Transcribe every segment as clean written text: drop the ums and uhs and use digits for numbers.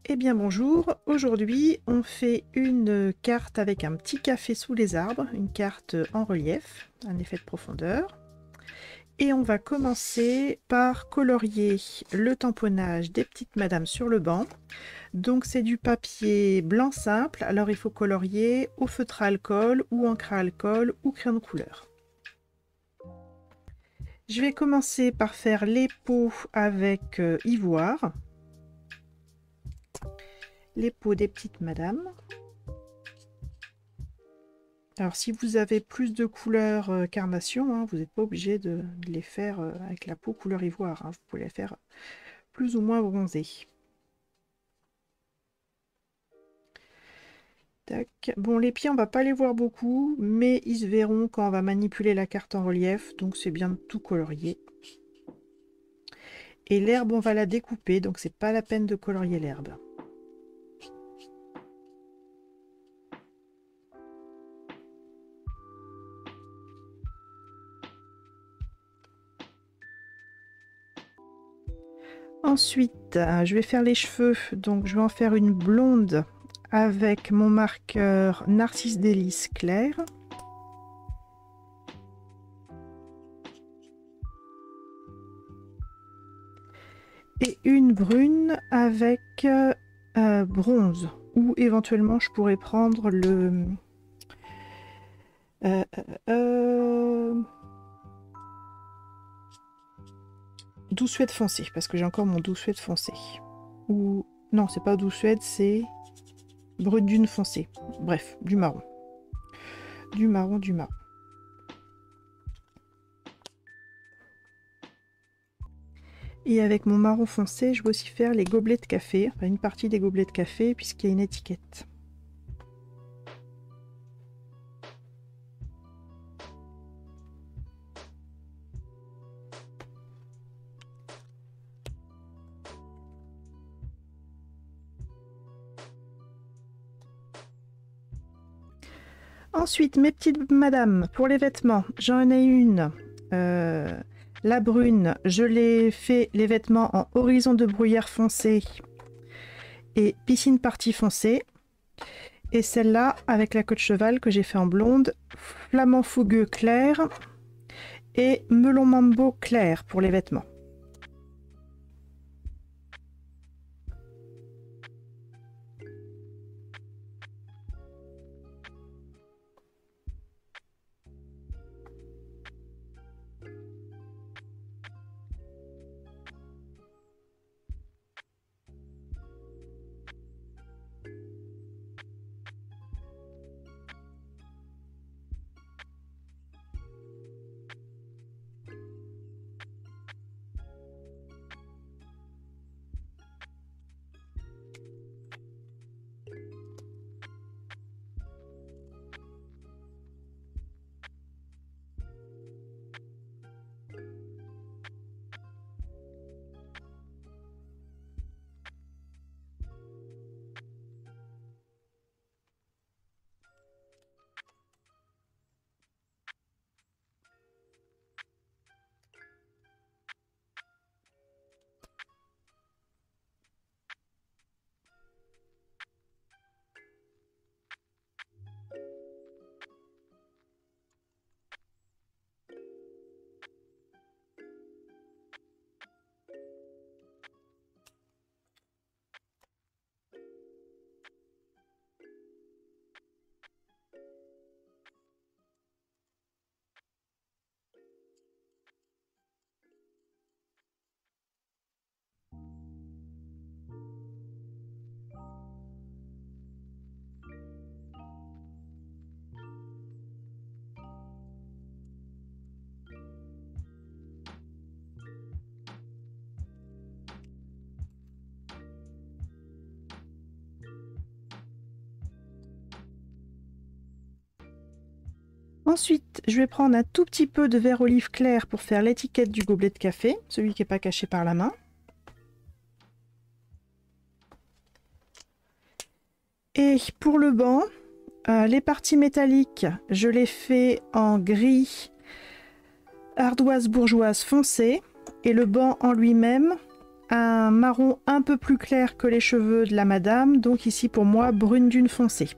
Eh bien bonjour, aujourd'hui on fait une carte avec un petit café sous les arbres, une carte en relief, un effet de profondeur. Et on va commencer par colorier le tamponnage des petites madames sur le banc. Donc c'est du papier blanc simple, alors il faut colorier au feutre à alcool ou encre à alcool ou crayon de couleur. Je vais commencer par faire les peaux avec ivoire. Les peaux des petites madames. Alors si vous avez plus de couleur carnation, hein, vous n'êtes pas obligé de les faire avec la peau couleur ivoire, hein, vous pouvez les faire plus ou moins bronzées. Tac. Bon, les pieds on va pas les voir beaucoup, mais ils se verront quand on va manipuler la carte en relief, donc c'est bien de tout colorier. Et l'herbe on va la découper, donc c'est pas la peine de colorier l'herbe. Ensuite, je vais faire les cheveux, donc je vais en faire une blonde avec mon marqueur Narcisse Délice clair. Et une brune avec bronze, ou éventuellement je pourrais prendre le doux suède foncé, parce que j'ai encore mon doux suède foncé. Ou non, c'est pas doux suède, c'est brut dune foncé. Bref, du marron. Du marron, du marron. Et avec mon marron foncé, je vais aussi faire les gobelets de café, enfin une partie des gobelets de café, puisqu'il y a une étiquette. Ensuite, mes petites madames, pour les vêtements, j'en ai une, la brune, je l'ai fait les vêtements en horizon de bruyère foncé et piscine partie foncée. Et celle-là, avec la queue de cheval que j'ai fait en blonde, flamand fougueux clair et melon mambo clair pour les vêtements. Ensuite, je vais prendre un tout petit peu de vert olive clair pour faire l'étiquette du gobelet de café, celui qui n'est pas caché par la main. Et pour le banc, les parties métalliques, je les fais en gris ardoise bourgeoise foncé et le banc en lui-même un marron un peu plus clair que les cheveux de la madame, donc ici pour moi brune dune foncée.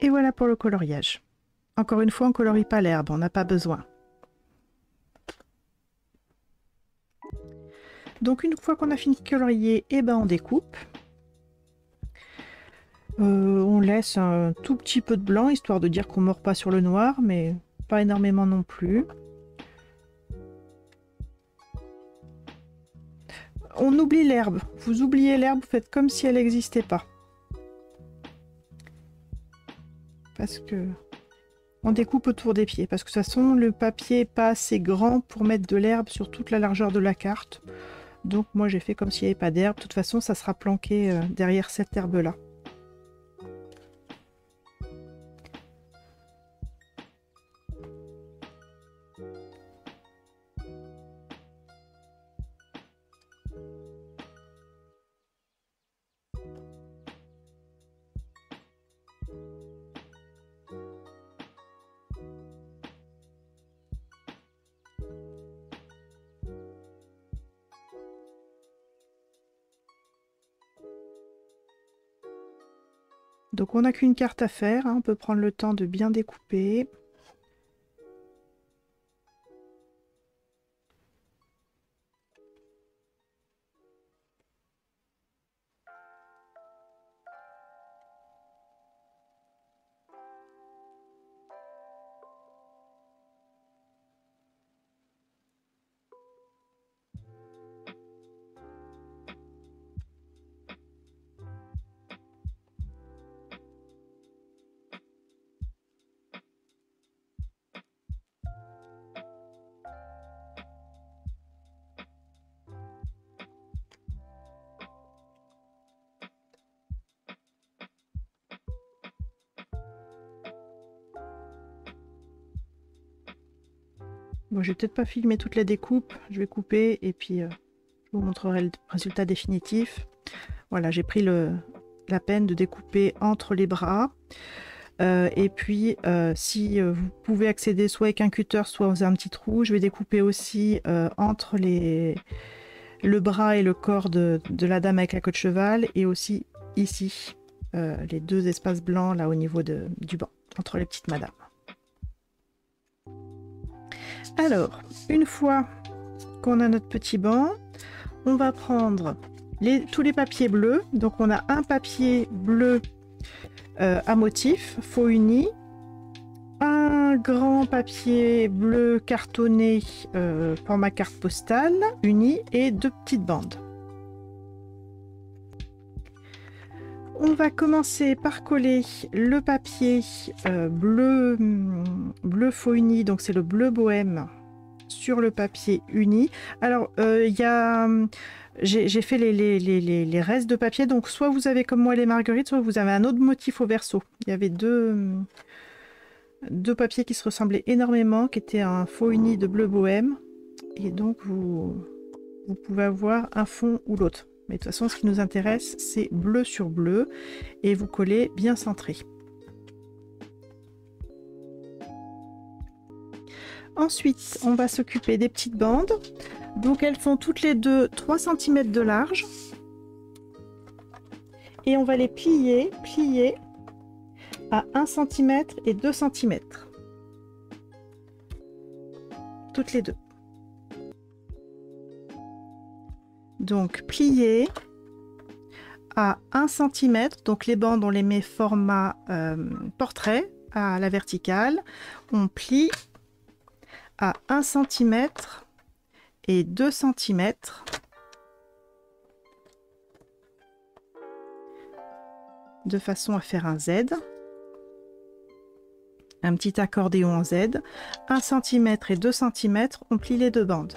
Et voilà pour le coloriage. Encore une fois, on ne colorie pas l'herbe, on n'a pas besoin. Donc une fois qu'on a fini de colorier, eh ben on découpe. On laisse un tout petit peu de blanc, histoire de dire qu'on ne mord pas sur le noir, mais pas énormément non plus. On oublie l'herbe. Vous oubliez l'herbe, vous faites comme si elle n'existait pas. Parce que on découpe autour des pieds. Parce que de toute façon, le papier n'est pas assez grand pour mettre de l'herbe sur toute la largeur de la carte. Donc moi j'ai fait comme s'il n'y avait pas d'herbe. De toute façon, ça sera planqué derrière cette herbe-là. Donc on n'a qu'une carte à faire, hein. On peut prendre le temps de bien découper. Bon, je vais peut-être pas filmer toute la découpe, je vais couper et puis je vous montrerai le résultat définitif. Voilà, j'ai pris la peine de découper entre les bras. Et puis, si vous pouvez accéder soit avec un cutter, soit avec un petit trou, je vais découper aussi entre le bras et le corps de la dame avec la queue de cheval, et aussi ici, les deux espaces blancs là au niveau du banc, entre les petites madames. Alors, une fois qu'on a notre petit banc, on va prendre tous les papiers bleus. Donc on a un papier bleu à motif, faux uni, un grand papier bleu cartonné format carte postale uni, et deux petites bandes. On va commencer par coller le papier bleu faux uni, donc c'est le bleu bohème, sur le papier uni. Alors j'ai fait les restes de papier, donc soit vous avez comme moi les marguerites, soit vous avez un autre motif au verso. Il y avait deux papiers qui se ressemblaient énormément, qui étaient un faux uni de bleu bohème, et donc vous pouvez avoir un fond ou l'autre. Mais de toute façon, ce qui nous intéresse, c'est bleu sur bleu, et vous collez bien centré. Ensuite, on va s'occuper des petites bandes. Donc elles font toutes les deux 3 cm de large. Et on va les plier à 1 cm et 2 cm. Toutes les deux. Donc plier à 1 cm, donc les bandes on les met format portrait à la verticale, on plie à 1 cm et 2 cm de façon à faire un Z, un petit accordéon en Z, 1 cm et 2 cm, on plie les deux bandes.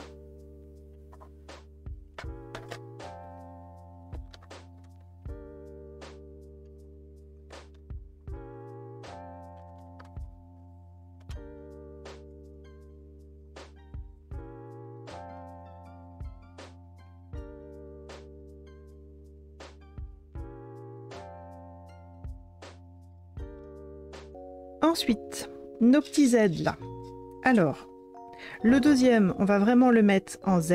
Ensuite, nos petits Z là. Alors, le deuxième, on va vraiment le mettre en Z.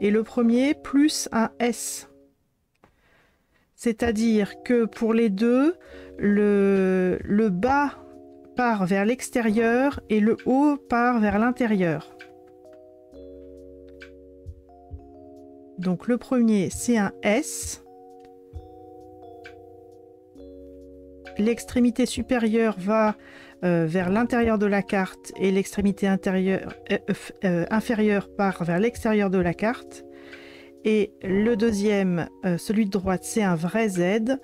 Et le premier, plus un S. C'est-à-dire que pour les deux, le bas part vers l'extérieur et le haut part vers l'intérieur. Donc le premier, c'est un S. L'extrémité supérieure va vers l'intérieur de la carte et l'extrémité inférieure part vers l'extérieur de la carte. Et le deuxième, celui de droite, c'est un vrai Z.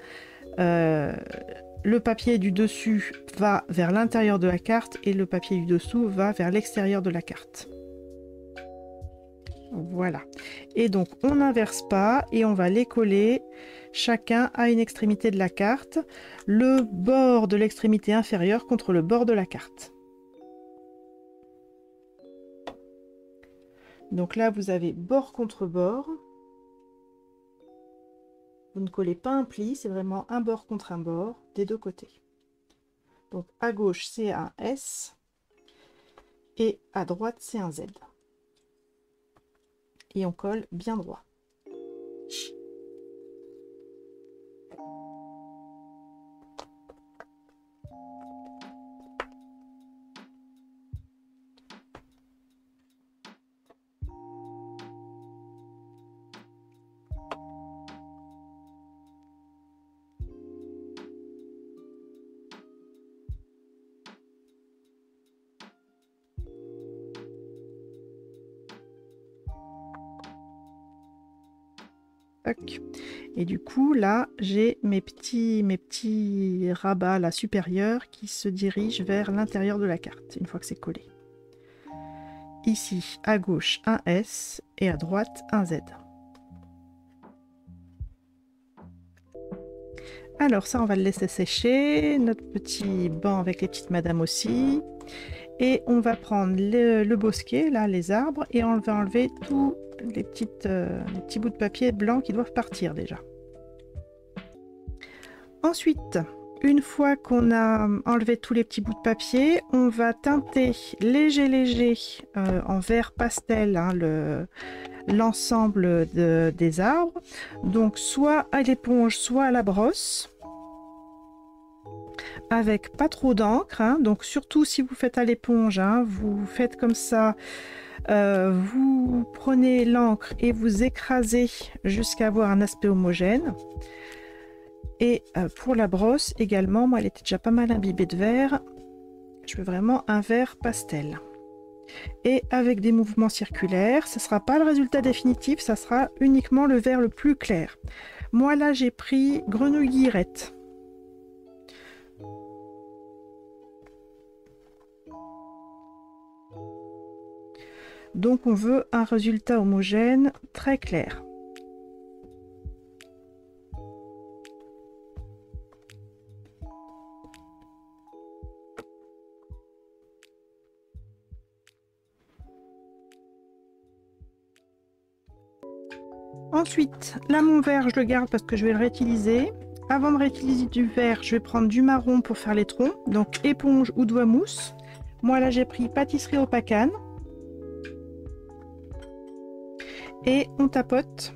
Le papier du dessus va vers l'intérieur de la carte et le papier du dessous va vers l'extérieur de la carte. Voilà. Et donc on n'inverse pas et on va les coller chacun à une extrémité de la carte, le bord de l'extrémité inférieure contre le bord de la carte. Donc là vous avez bord contre bord. Vous ne collez pas un pli, c'est vraiment un bord contre un bord des deux côtés. Donc à gauche c'est un S et à droite c'est un Z. Et on colle bien droit. Et du coup là j'ai mes petits rabats là supérieurs qui se dirigent vers l'intérieur de la carte une fois que c'est collé. Ici à gauche un S et à droite un Z. Alors ça on va le laisser sécher, notre petit banc avec les petites madames aussi. Et on va prendre le bosquet, là, les arbres, et on va enlever tous les petits bouts de papier blanc qui doivent partir déjà. Ensuite, une fois qu'on a enlevé tous les petits bouts de papier, on va teinter léger en vert pastel hein, l'ensemble des arbres. Donc soit à l'éponge, soit à la brosse. Avec pas trop d'encre, hein. Donc surtout si vous faites à l'éponge, hein, vous faites comme ça, vous prenez l'encre et vous écrasez jusqu'à avoir un aspect homogène. Et pour la brosse également, moi elle était déjà pas mal imbibée de vert, je veux vraiment un vert pastel. Et avec des mouvements circulaires, ce ne sera pas le résultat définitif, ça sera uniquement le vert le plus clair. Moi là j'ai pris grenouille guillerette. Donc on veut un résultat homogène très clair. Ensuite, là mon vert je le garde parce que je vais le réutiliser. Avant de réutiliser du vert, je vais prendre du marron pour faire les troncs, donc éponge ou doigt mousse. Moi là j'ai pris pâtisserie au pacane. Et on tapote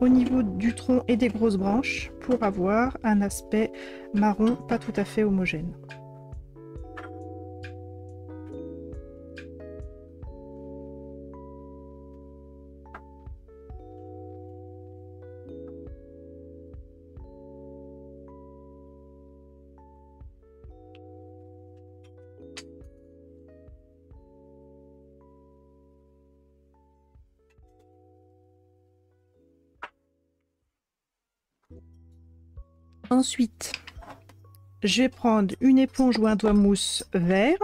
au niveau du tronc et des grosses branches pour avoir un aspect marron pas tout à fait homogène. Ensuite, je vais prendre une éponge ou un doigt mousse vert.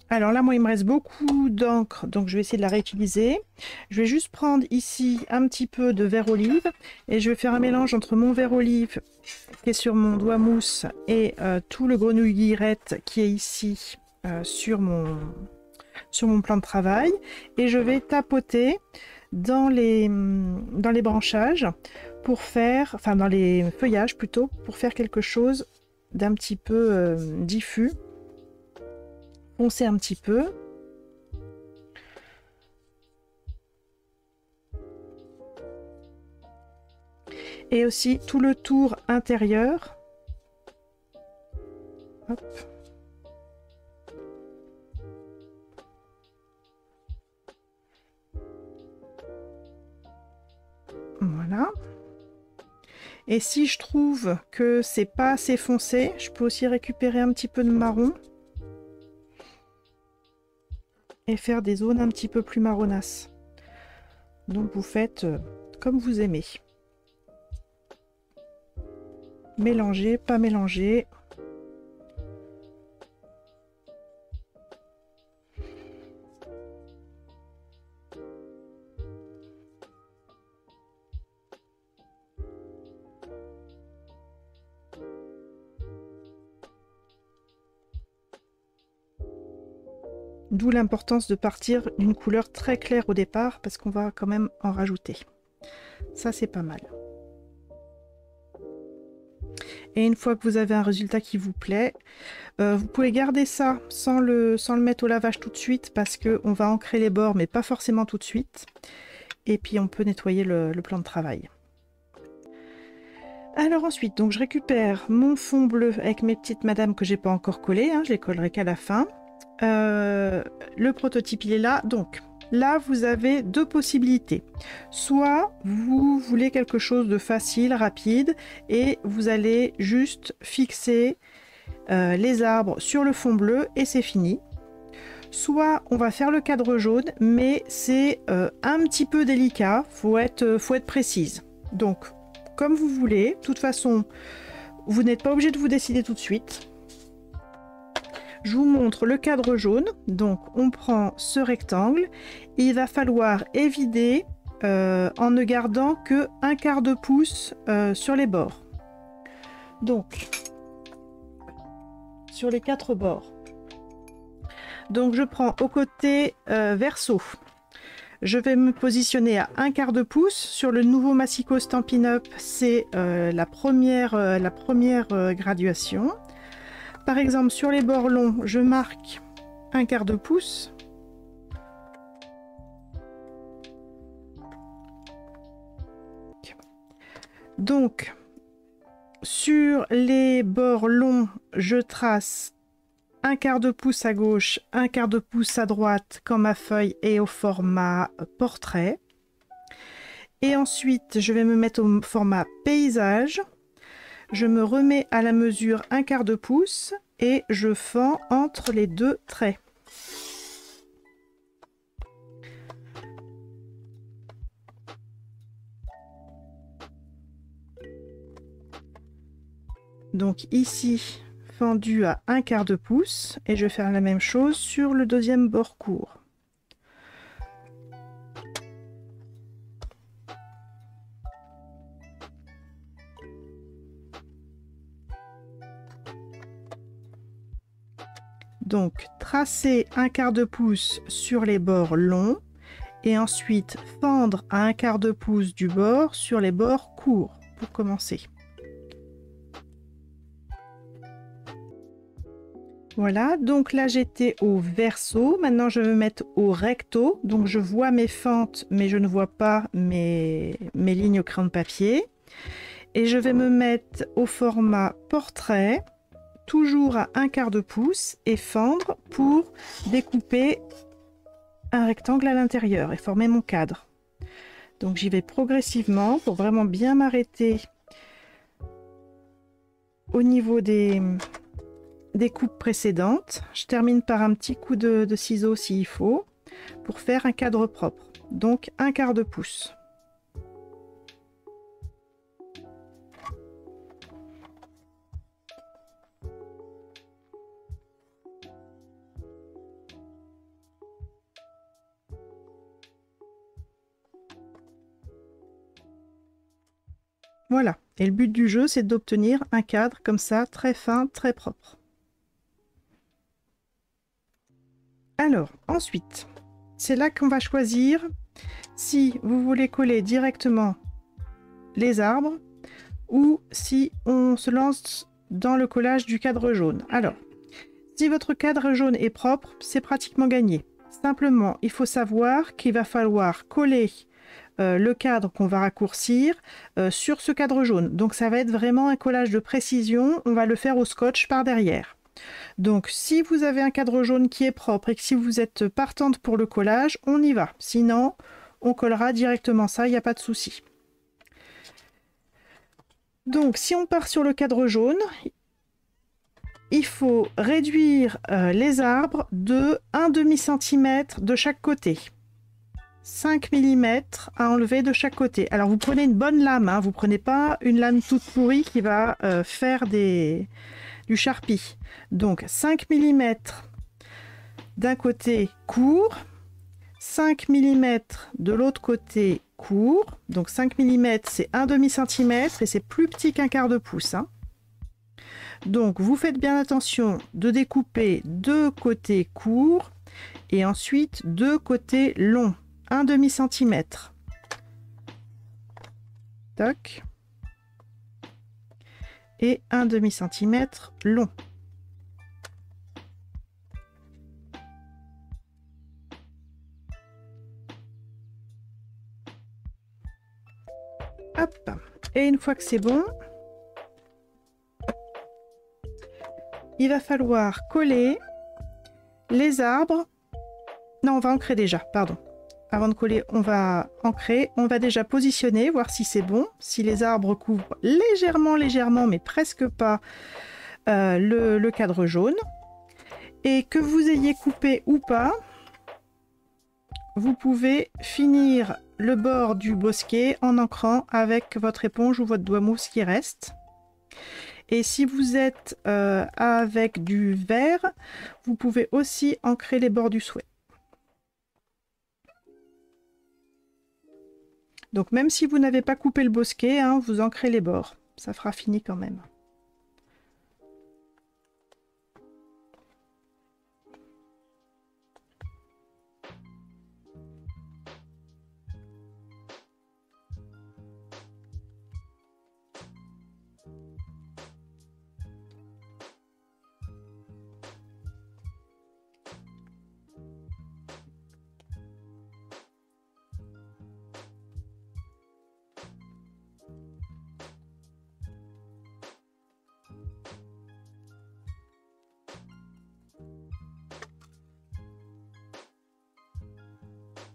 Alors là, moi, il me reste beaucoup d'encre, donc je vais essayer de la réutiliser. Je vais juste prendre ici un petit peu de vert olive et je vais faire un mélange entre mon vert olive qui est sur mon doigt mousse et tout le grenouille guillerette qui est ici sur mon plan de travail. Et je vais tapoter dans les branchages pour faire, enfin dans les feuillages plutôt, pour faire quelque chose d'un petit peu diffus. Foncer un petit peu. Et aussi tout le tour intérieur. Hop. Voilà. Et si je trouve que c'est pas assez foncé, je peux aussi récupérer un petit peu de marron et faire des zones un petit peu plus marronasses. Donc vous faites comme vous aimez. Mélanger, pas mélanger. D'où l'importance de partir d'une couleur très claire au départ parce qu'on va quand même en rajouter. Ça, c'est pas mal. Et une fois que vous avez un résultat qui vous plaît, vous pouvez garder ça sans le mettre au lavage tout de suite parce qu'on va ancrer les bords, mais pas forcément tout de suite. Et puis on peut nettoyer le plan de travail. Alors ensuite, donc je récupère mon fond bleu avec mes petites madames que j'ai pas encore collées, hein, je les collerai qu'à la fin. Le prototype il est là, donc là vous avez deux possibilités. Soit vous voulez quelque chose de facile, rapide, et vous allez juste fixer les arbres sur le fond bleu et c'est fini. Soit on va faire le cadre jaune, mais c'est un petit peu délicat, faut être précise. Donc comme vous voulez, de toute façon vous n'êtes pas obligé de vous décider tout de suite. Je vous montre le cadre jaune, donc on prend ce rectangle, il va falloir évider en ne gardant que 1/4 de pouce sur les bords. Donc, sur les 4 bords. Donc je prends au côté verso, je vais me positionner à 1/4 de pouce. Sur le nouveau Massico Stampin' Up, c'est la première graduation. Par exemple, sur les bords longs, je marque 1/4 de pouce. Donc, sur les bords longs, je trace 1/4 de pouce à gauche, 1/4 de pouce à droite, quand ma feuille est au format portrait. Et ensuite, je vais me mettre au format paysage. Je me remets à la mesure 1/4 de pouce et je fends entre les deux traits. Donc ici, fendu à 1/4 de pouce et je vais faire la même chose sur le deuxième bord court. Donc tracer 1/4 de pouce sur les bords longs et ensuite fendre à 1/4 de pouce du bord sur les bords courts pour commencer. Voilà, donc là j'étais au verso, maintenant je vais mettre au recto, donc je vois mes fentes mais je ne vois pas mes lignes au crayon de papier. Et je vais me mettre au format portrait, toujours à 1/4 de pouce et fendre pour découper un rectangle à l'intérieur et former mon cadre. Donc j'y vais progressivement pour vraiment bien m'arrêter au niveau des coupes précédentes. Je termine par un petit coup de ciseau s'il faut pour faire un cadre propre. Donc 1/4 de pouce. Voilà, et le but du jeu, c'est d'obtenir un cadre comme ça, très fin, très propre. Alors, ensuite, c'est là qu'on va choisir si vous voulez coller directement les arbres ou si on se lance dans le collage du cadre jaune. Alors, si votre cadre jaune est propre, c'est pratiquement gagné. Simplement, il faut savoir qu'il va falloir coller le cadre qu'on va raccourcir sur ce cadre jaune. Donc ça va être vraiment un collage de précision, on va le faire au scotch par derrière. Donc si vous avez un cadre jaune qui est propre et que si vous êtes partante pour le collage, on y va. Sinon, on collera directement ça, il n'y a pas de souci. Donc si on part sur le cadre jaune, il faut réduire les arbres de 1/2 cm de chaque côté. 5 mm à enlever de chaque côté. Alors vous prenez une bonne lame, hein, vous prenez pas une lame toute pourrie qui va faire du charpie. Donc 5 mm d'un côté court, 5 mm de l'autre côté court. Donc 5 mm c'est 1/2 cm et c'est plus petit qu'1/4 de pouce. Hein. Donc vous faites bien attention de découper deux côtés courts et ensuite deux côtés longs. 1/2 cm. Toc. Et 1/2 cm long. Hop. Et une fois que c'est bon, il va falloir coller les arbres. Non, on va ancrer déjà, pardon. Avant de coller, on va ancrer. On va déjà positionner, voir si c'est bon. Si les arbres couvrent légèrement, mais presque pas le cadre jaune. Et que vous ayez coupé ou pas, vous pouvez finir le bord du bosquet en ancrant avec votre éponge ou votre doigt mousse qui reste. Et si vous êtes avec du verre, vous pouvez aussi ancrer les bords du souhait. Donc même si vous n'avez pas coupé le bosquet, hein, vous ancrez les bords. Ça fera fini quand même.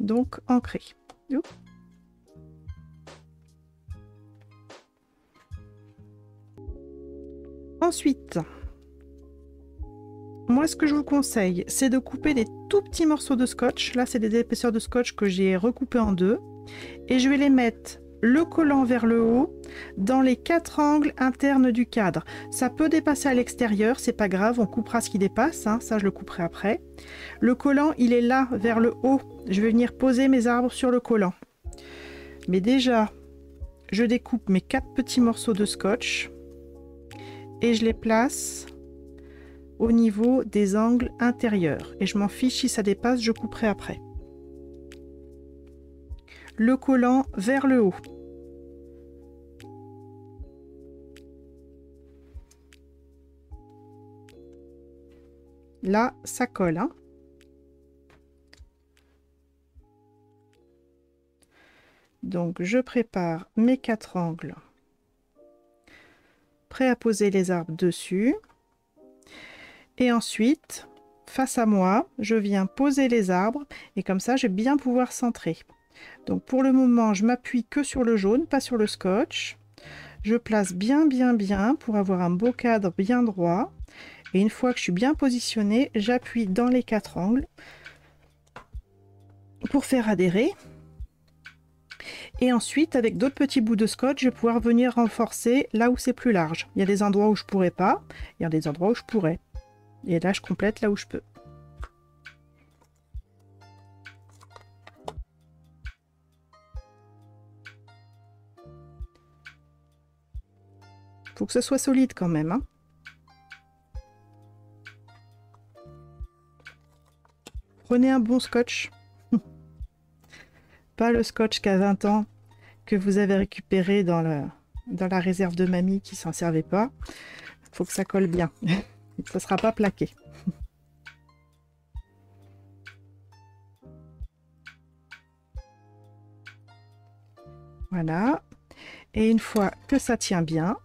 Donc ancré. Ensuite, moi ce que je vous conseille, c'est de couper des tout petits morceaux de scotch. Là, c'est des épaisseurs de scotch que j'ai recoupés en deux. Et je vais les mettre le collant vers le haut dans les 4 angles internes du cadre. Ça peut dépasser à l'extérieur, c'est pas grave, on coupera ce qui dépasse, hein, ça je le couperai après. Le collant, il est là, vers le haut. Je vais venir poser mes arbres sur le collant. Mais déjà, je découpe mes 4 petits morceaux de scotch et je les place au niveau des angles intérieurs. Et je m'en fiche si ça dépasse, je couperai après. Le collant vers le haut. Là, ça colle, hein. Donc, je prépare mes 4 angles. Prêt à poser les arbres dessus. Et ensuite, face à moi, je viens poser les arbres. Et comme ça, je vais bien pouvoir centrer. Donc, pour le moment, je m'appuie que sur le jaune, pas sur le scotch. Je place bien pour avoir un beau cadre bien droit. Et une fois que je suis bien positionnée, j'appuie dans les 4 angles pour faire adhérer. Et ensuite, avec d'autres petits bouts de scotch, je vais pouvoir venir renforcer là où c'est plus large. Il y a des endroits où je pourrais pas, il y a des endroits où je pourrais. Et là, je complète là où je peux. Faut que ce soit solide quand même, hein. Prenez un bon scotch. Pas le scotch qu'à 20 ans que vous avez récupéré dans la réserve de mamie qui s'en servait pas. Faut que ça colle bien. Ça ne sera pas plaqué. Voilà. Et une fois que ça tient bien,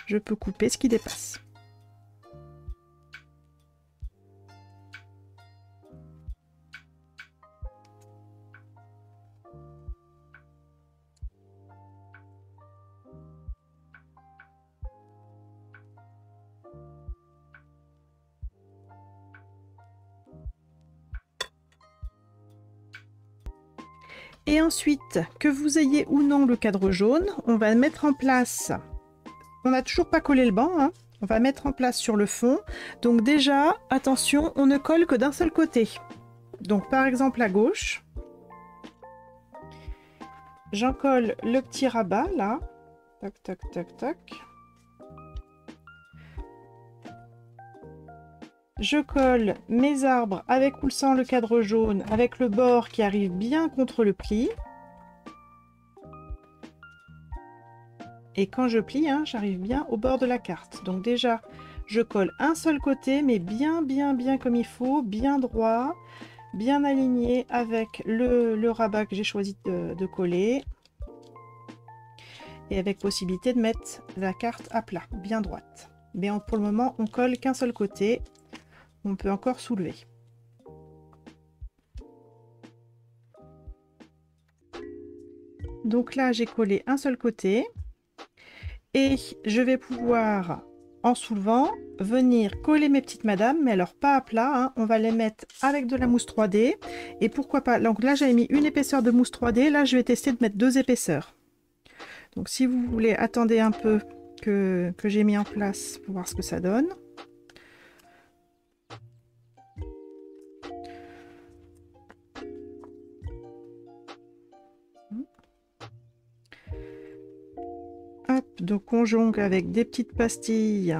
je peux couper ce qui dépasse. Et ensuite, que vous ayez ou non le cadre jaune, on va mettre en place, on n'a toujours pas collé le banc, hein, on va mettre en place sur le fond. Donc déjà, attention, on ne colle que d'un seul côté. Donc par exemple à gauche, j'en colle le petit rabat là, tac tac tac tac. Je colle mes arbres avec ou sans le cadre jaune, avec le bord qui arrive bien contre le pli. Et quand je plie, hein, j'arrive bien au bord de la carte. Donc déjà, je colle un seul côté, mais bien comme il faut, bien droit, bien aligné avec le rabat que j'ai choisi de coller. Et avec possibilité de mettre la carte à plat, bien droite. Mais pour le moment, on colle qu'un seul côté. On peut encore soulever. Donc là, j'ai collé un seul côté. Et je vais pouvoir, en soulevant, venir coller mes petites madames, mais alors pas à plat, hein. On va les mettre avec de la mousse 3D. Et pourquoi pas, donc là j'avais mis une épaisseur de mousse 3D, là je vais tester de mettre 2 épaisseurs. Donc si vous voulez, attendez un peu que j'ai mis en place pour voir ce que ça donne. Hop, donc on jongle avec des petites pastilles,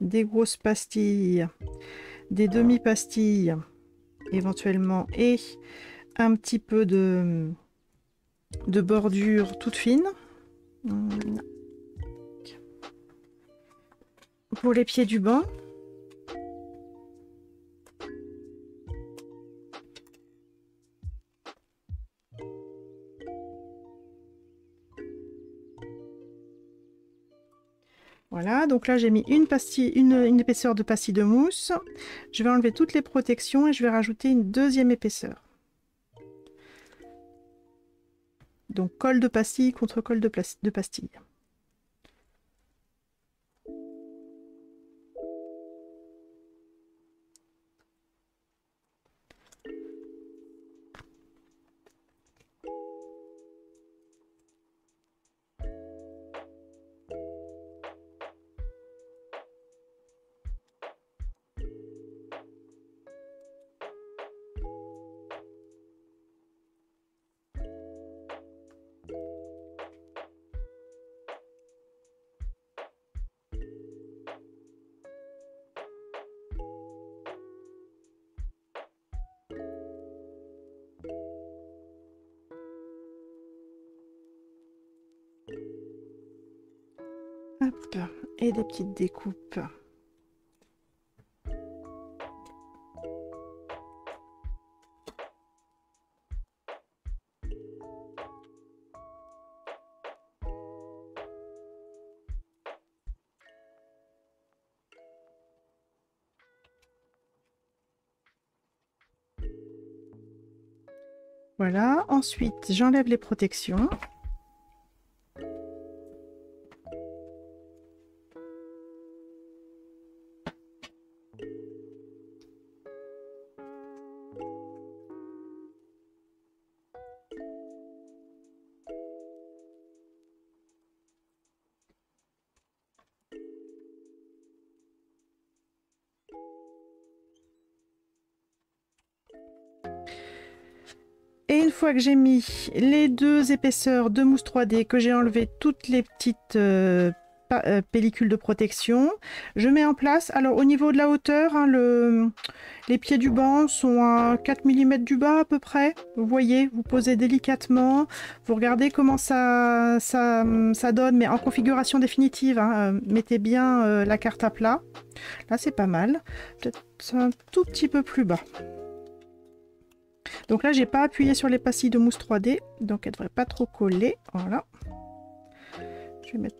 des grosses pastilles, des demi-pastilles éventuellement, et un petit peu de bordure toute fine. Pour les pieds du banc. Voilà, donc là j'ai mis une pastille, une épaisseur de pastille de mousse. Je vais enlever toutes les protections et je vais rajouter une deuxième épaisseur. Donc colle de pastille contre colle de pastille. Hop, et des petites découpes. Voilà, ensuite j'enlève les protections. Et une fois que j'ai mis les deux épaisseurs de mousse 3D, que j'ai enlevé toutes les petites pellicules de protection, je mets en place. Alors au niveau de la hauteur, hein, les pieds du banc sont à 4 mm du bas à peu près. Vous voyez, vous posez délicatement, vous regardez comment ça donne, mais en configuration définitive. Hein, mettez bien la carte à plat. Là c'est pas mal. Peut-être un tout petit peu plus bas. Donc là, j'ai pas appuyé sur les pastilles de mousse 3D, donc elles devraient pas trop coller. Voilà. Je vais mettre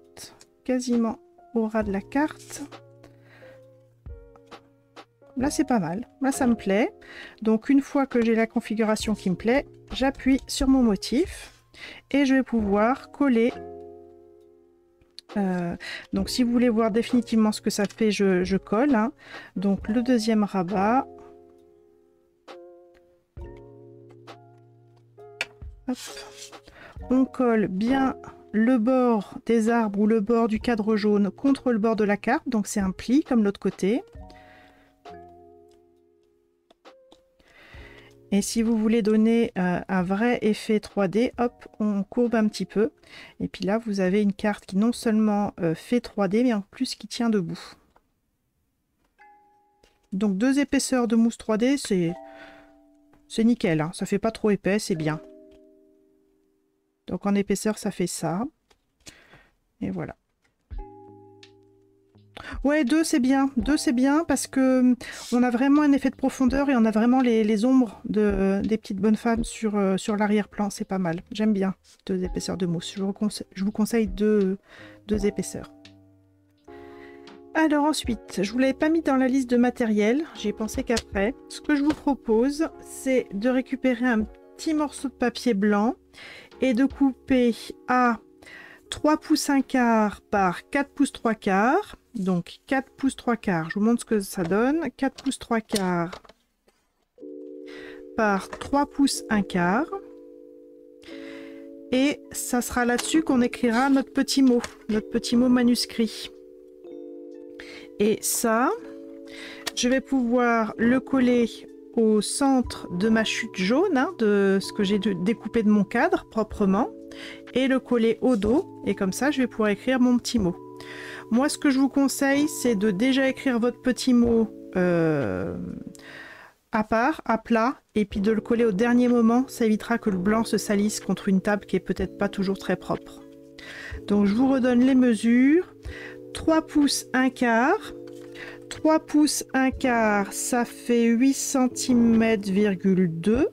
quasiment au ras de la carte. Là, c'est pas mal. Là, ça me plaît. Donc une fois que j'ai la configuration qui me plaît, j'appuie sur mon motif et je vais pouvoir coller. Donc si vous voulez voir définitivement ce que ça fait, je colle. Hein. Donc le deuxième rabat. Hop. On colle bien le bord des arbres ou le bord du cadre jaune contre le bord de la carte, donc c'est un pli comme l'autre côté. Et si vous voulez donner un vrai effet 3D, hop, on courbe un petit peu. Et puis là, vous avez une carte qui non seulement fait 3D, mais en plus qui tient debout. Donc 2 épaisseurs de mousse 3D, c'est nickel, hein. Ça fait pas trop épais, c'est bien. Donc en épaisseur, ça fait ça. Et voilà. Ouais, 2 c'est bien. 2 c'est bien parce que on a vraiment un effet de profondeur et on a vraiment les ombres des petites bonnes femmes sur l'arrière-plan. C'est pas mal. J'aime bien 2 épaisseurs de mousse. Je vous conseille 2 épaisseurs. Alors ensuite, je vous l'avais pas mis dans la liste de matériel. J'y ai pensé qu'après. Ce que je vous propose, c'est de récupérer un petit morceau de papier blanc et de couper à 3 pouces 1/4 par 4 pouces 3/4. Donc 4 pouces 3/4. Je vous montre ce que ça donne. 4 pouces 3/4 par 3 pouces 1/4. Et ça sera là-dessus qu'on écrira notre petit mot manuscrit. Et ça, je vais pouvoir le coller au centre de ma chute jaune, hein, de ce que j'ai découpé de mon cadre proprement, et le coller au dos. Et comme ça, je vais pouvoir écrire mon petit mot. Moi, ce que je vous conseille, c'est de déjà écrire votre petit mot à part, à plat, et puis de le coller au dernier moment. Ça évitera que le blanc se salisse contre une table qui est peut-être pas toujours très propre. Donc, je vous redonne les mesures. 3 pouces 1/4. 3 pouces 1/4, ça fait 8 cm,2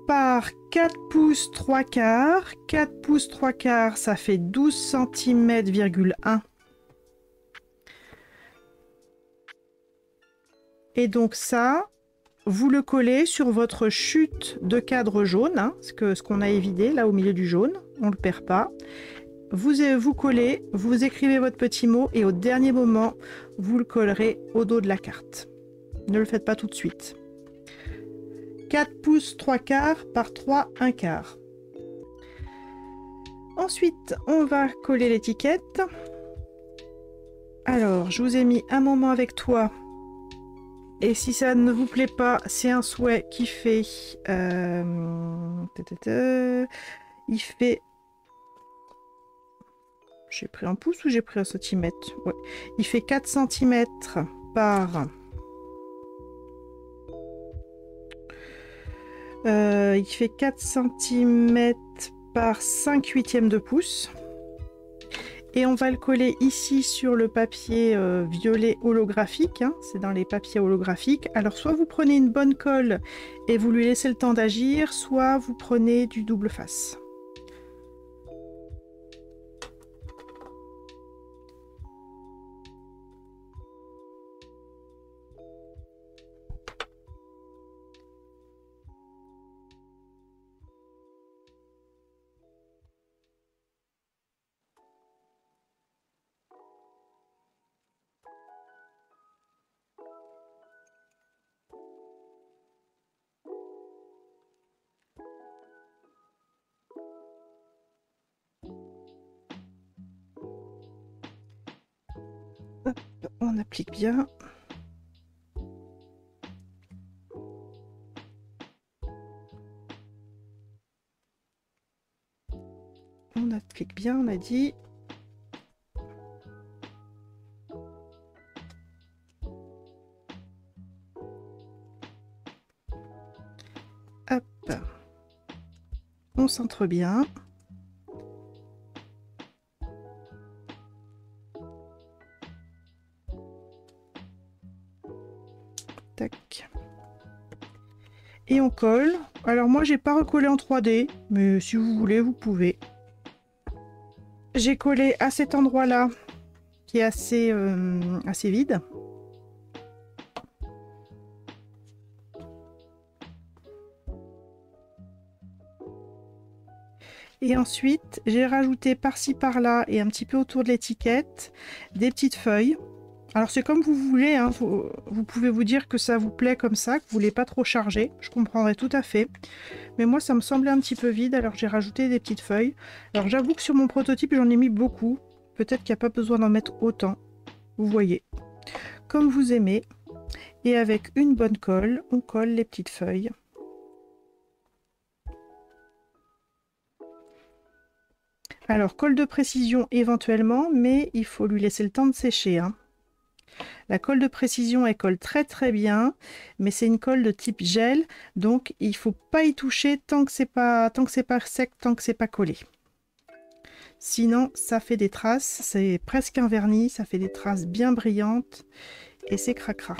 par 4 pouces 3/4. 4 pouces 3/4, ça fait 12 cm,1. Et donc ça, vous le collez sur votre chute de cadre jaune, hein, ce qu'on a évidé là au milieu du jaune, on ne le perd pas. Vous collez, vous écrivez votre petit mot et au dernier moment, vous le collerez au dos de la carte. Ne le faites pas tout de suite. 4 pouces 3/4 par 3 1/4. Ensuite, on va coller l'étiquette. Alors, je vous ai mis un moment avec toi. Et si ça ne vous plaît pas, c'est un souhait qui fait... il fait... J'ai pris un pouce ou j'ai pris un centimètre? Ouais. Il fait 4 cm par... il fait 4 cm par 5/8 de pouce. Et on va le coller ici sur le papier violet holographique. Hein, c'est dans les papiers holographiques. Alors soit vous prenez une bonne colle et vous lui laissez le temps d'agir, soit vous prenez du double face. On applique bien. On applique bien, on a dit. Hop. On centre bien. Tac. Et on colle. Alors moi j'ai pas recollé en 3D, mais si vous voulez vous pouvez. J'ai collé à cet endroit là qui est assez vide. Et ensuite j'ai rajouté par-ci par-là et un petit peu autour de l'étiquette des petites feuilles. Alors c'est comme vous voulez, hein. Vous pouvez vous dire que ça vous plaît comme ça, que vous voulez pas trop charger, je comprendrais tout à fait. Mais moi ça me semblait un petit peu vide, alors j'ai rajouté des petites feuilles. Alors j'avoue que sur mon prototype j'en ai mis beaucoup, peut-être qu'il n'y a pas besoin d'en mettre autant. Vous voyez, comme vous aimez. Et avec une bonne colle, on colle les petites feuilles. Alors colle de précision éventuellement, mais il faut lui laisser le temps de sécher, hein. La colle de précision, elle colle très très bien, mais c'est une colle de type gel, donc il faut pas y toucher tant que c'est pas sec, tant que c'est pas collé. Sinon, ça fait des traces, c'est presque un vernis, ça fait des traces bien brillantes et c'est cracra.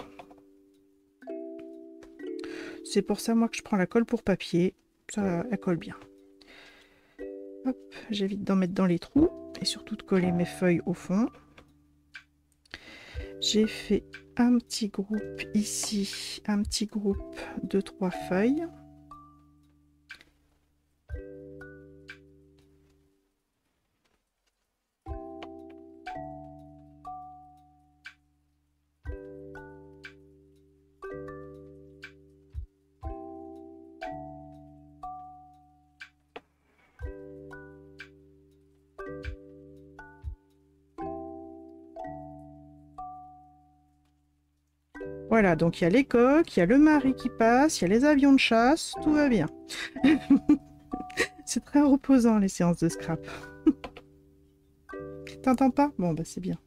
C'est pour ça moi que je prends la colle pour papier, ça elle colle bien. Hop, j'évite d'en mettre dans les trous et surtout de coller mes feuilles au fond. J'ai fait un petit groupe ici, un petit groupe de 3 feuilles. Voilà, donc il y a les coques, il y a le mari qui passe, il y a les avions de chasse, tout va bien. C'est très reposant les séances de scrap. T'entends pas? Bon, bah c'est bien.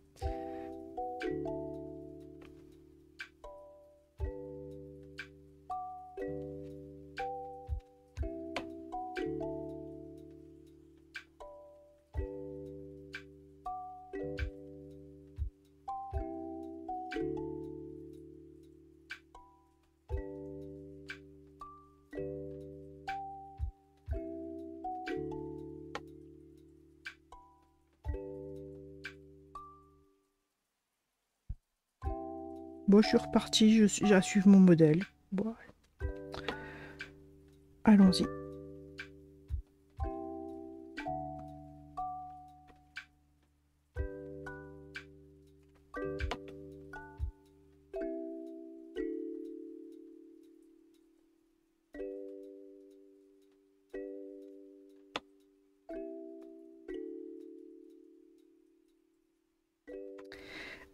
Bon, je suis repartie, j'ai à suivre mon modèle. Bon, allons-y.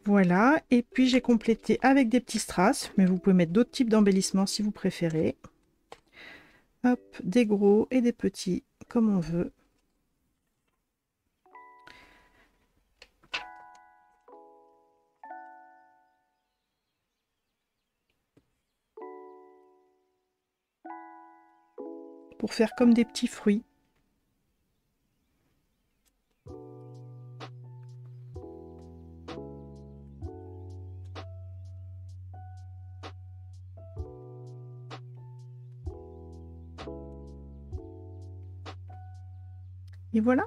Voilà, et puis j'ai complété avec des petits strass, mais vous pouvez mettre d'autres types d'embellissements si vous préférez. Hop, des gros et des petits, comme on veut. Pour faire comme des petits fruits. Et voilà.